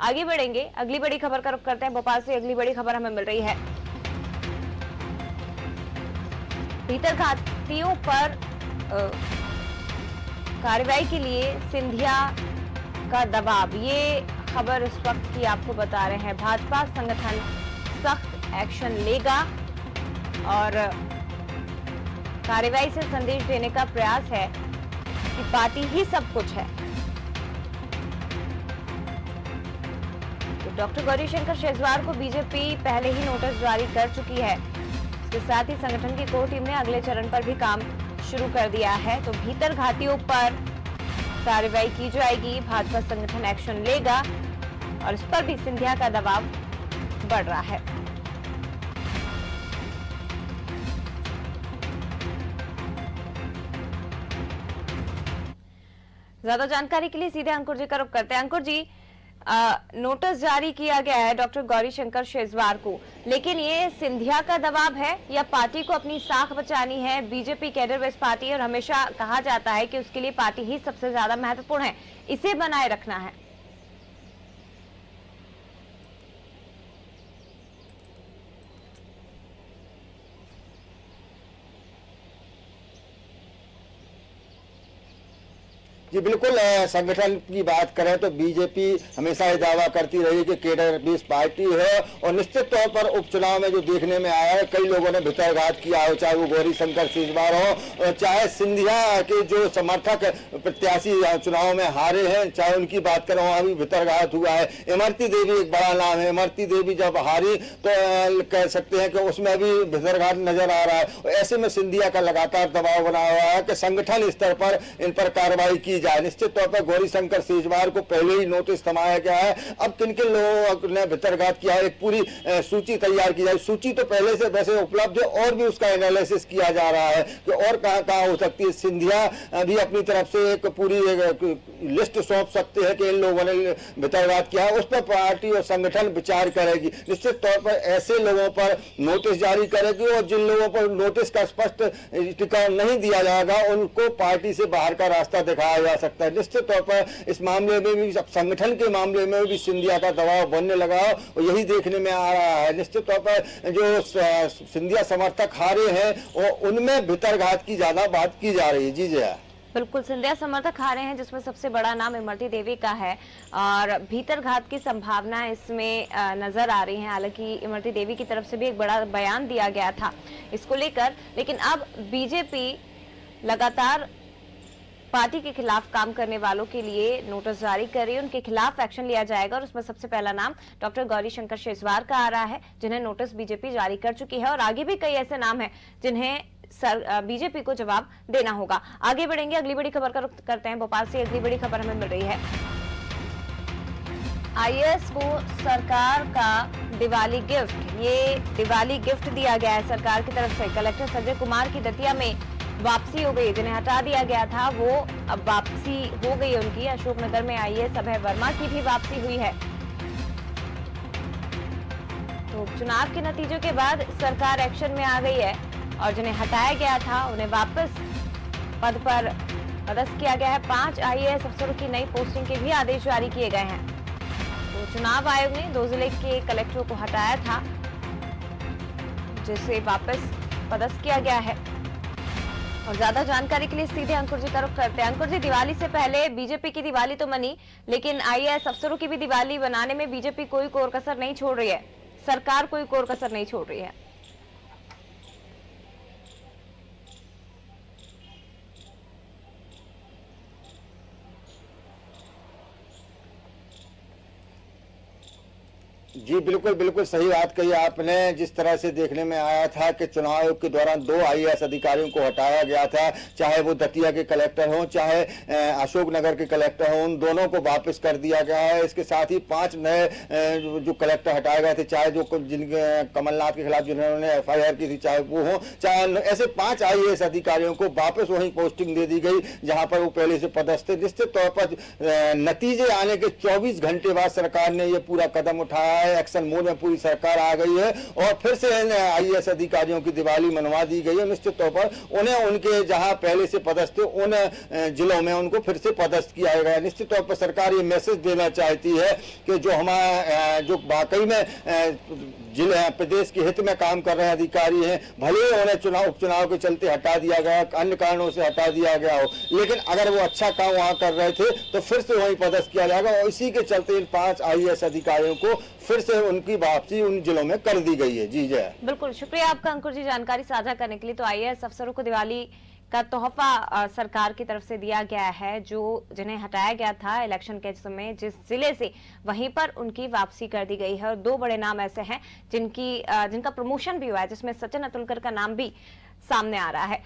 आगे बढ़ेंगे, अगली बड़ी खबर का रुख करते हैं। भोपाल से अगली बड़ी खबर हमें मिल रही है। भीतरघातियों पर कार्रवाई के लिए सिंधिया का दबाव, ये खबर इस वक्त की आपको बता रहे हैं। भाजपा संगठन सख्त एक्शन लेगा और कार्रवाई से संदेश देने का प्रयास है कि पार्टी ही सब कुछ है। तो डॉक्टर गौरीशंकर शेजवार को बीजेपी पहले ही नोटिस जारी कर चुकी है। इसके साथ ही संगठन की कोर टीम ने अगले चरण पर भी काम शुरू कर दिया है। तो भीतरघातियों पर कार्रवाई की जाएगी, भाजपा संगठन एक्शन लेगा और इस पर भी सिंधिया का दबाव बढ़ रहा है। ज्यादा जानकारी के लिए सीधे अंकुर जी का रुख करते हैं। अंकुर जी, नोटिस जारी किया गया है डॉक्टर गौरीशंकर शेजवार को, लेकिन ये सिंधिया का दबाव है या पार्टी को अपनी साख बचानी है? बीजेपी कैडर बेस्ड पार्टी है और हमेशा कहा जाता है कि उसके लिए पार्टी ही सबसे ज्यादा महत्वपूर्ण है, इसे बनाए रखना है। जी बिल्कुल, संगठन की बात करें तो बीजेपी हमेशा ये दावा करती रही कि केडर बेस्ड पार्टी है और निश्चित तौर पर उपचुनाव में जो देखने में आया है, कई लोगों ने भितरघात किया हो, चाहे वो गौरीशंकर शेजवार हो, चाहे सिंधिया के जो समर्थक प्रत्याशी चुनाव में हारे हैं, चाहे उनकी बात करें, वहां भी भितरघात हुआ है। इमरती देवी एक बड़ा नाम है। इमरती देवी जब हारी तो कह सकते हैं कि उसमें भी भितरघात नजर आ रहा है। ऐसे में सिंधिया का लगातार दबाव बना हुआ है कि संगठन स्तर पर इन पर कार्रवाई की जाए। निश्चित तौर पर गौरीशंकर शेजवार को पहले ही नोटिस थमाया गया है। अब किन किन लोगों ने भितरघात किया है, एक पूरी सूची तैयार की जाए। सूची तो पहले से वैसे उपलब्ध है और भी उसका एनालिसिस किया जा रहा है कि और कहां हो सकती है। सिंधिया भी अपनी तरफ से एक पूरी लिस्ट सौंप सकते हैं कि इन लोगों ने भितरघात किया है। उस पर पार्टी और संगठन विचार करेगी। निश्चित तौर पर ऐसे लोगों पर नोटिस जारी करेगी और जिन लोगों पर नोटिस का स्पष्ट टिकाव नहीं दिया जाएगा उनको पार्टी से बाहर का रास्ता दिखाया जा सकता है। निश्चित तौर पर इस मामले में भी, संगठन के मामले में भी सिंधिया का दबाव बनने लगा और यही देखने में आ रहा है। निश्चित तौर पर जो सिंधिया समर्थक हारे हैं और उनमें भितरघात की ज्यादा बात की जा रही है। जी जया, बिल्कुल, सिंधिया समर्थक हारे हैं जिसमें सबसे बड़ा नाम इमरती देवी का है और भीतरघात की संभावना इसमें नजर आ रही है। हालांकि इमरती देवी की तरफ से भी एक बड़ा बयान दिया गया था इसको लेकर, लेकिन अब बीजेपी लगातार पार्टी के खिलाफ काम करने वालों के लिए नोटिस जारी कर रही है। उनके खिलाफ एक्शन लिया जाएगा और उसमें सबसे पहला नाम डॉक्टर गौरीशंकर शेजवार का आ रहा है, जिन्हें नोटिस बीजेपी जारी कर चुकी है और आगे भी कई ऐसे नाम हैं जिन्हें बीजेपी को जवाब देना होगा। आगे बढ़ेंगे, अगली बड़ी खबर का रुख करते हैं। भोपाल से अगली बड़ी खबर हमें मिल रही है। आईएएस को सरकार का दिवाली गिफ्ट, ये दिवाली गिफ्ट दिया गया है सरकार की तरफ से। कलेक्टर संजय कुमार की दतिया में वापसी हो गई, जिन्हें हटा दिया गया था वो अब वापसी हो गई उनकी। अशोकनगर में आईएएस अभय वर्मा की भी वापसी हुई है। तो चुनाव के नतीजों के बाद सरकार एक्शन में आ गई है और जिन्हें हटाया गया था उन्हें वापस पद पर पदस्थ किया गया है। 5 आईएएस अफसरों की नई पोस्टिंग के भी आदेश जारी किए गए हैं। तो चुनाव आयोग ने 2 जिले के कलेक्टरों को हटाया था, जिसे वापस पदस्थ किया गया है। और ज्यादा जानकारी के लिए सीधे अंकुर जी का रुख करते हैं। अंकुर जी, दिवाली से पहले बीजेपी की दिवाली तो मनी, लेकिन आईएएस अफसरों की भी दिवाली बनाने में बीजेपी कोई कोर कसर नहीं छोड़ रही है, सरकार कोई कोर कसर नहीं छोड़ रही है। जी बिल्कुल बिल्कुल सही बात कही आपने। जिस तरह से देखने में आया था कि चुनाव आयोग के दौरान 2 आईएएस अधिकारियों को हटाया गया था, चाहे वो दतिया के कलेक्टर हों चाहे अशोकनगर के कलेक्टर हों, उन दोनों को वापस कर दिया गया है। इसके साथ ही 5 नए जो कलेक्टर हटाए गए थे, चाहे जो जिनके कमलनाथ के खिलाफ जिन्होंने एफआईआर की थी चाहे वो हो, चाहे ऐसे 5 आईएएस अधिकारियों को वापस वहीं पोस्टिंग दे दी गई जहां पर वो पहले से पदस्थ थे। निश्चित तौर पर नतीजे आने के 24 घंटे बाद सरकार ने ये पूरा कदम उठाया है, एक्शन मोड में पूरी सरकार आ गई है और फिर से IAS अधिकारियों की दिवाली मनवा दी गई है। निश्चित तौर पर उन्हें उनके जहां पहले से पदस्थ थे उन जिलों में उनको फिर से पदस्थ किया गया है। निश्चित तौर पर सरकार ये मैसेज देना चाहती है कि जो हमारा जो वाकई में जिले प्रदेश के हित में काम कर रहे हैं अधिकारी हैं, भले ही उन्हें उपचुनाव के चलते हटा दिया गया, अन्य कारणों से हटा दिया गया हो, लेकिन अगर वो अच्छा काम वहां कर रहे थे तो फिर से वहीं पदस्थ किया जाएगा और इसी के चलते इन 5 IAS अधिकारियों को फिर से उनकी वापसी उन जिलों में कर दी गई है। जी जय। बिल्कुल, शुक्रिया आपका अंकुर जी जानकारी साझा करने के लिए। तो IAS अफसरों को दिवाली का तोहफा सरकार की तरफ से दिया गया है, जो जिन्हें हटाया गया था इलेक्शन के समय जिस जिले से, वहीं पर उनकी वापसी कर दी गई है। और 2 बड़े नाम ऐसे हैं जिनका प्रमोशन भी हुआ है, जिसमें सचिन अतुलकर का नाम भी सामने आ रहा है।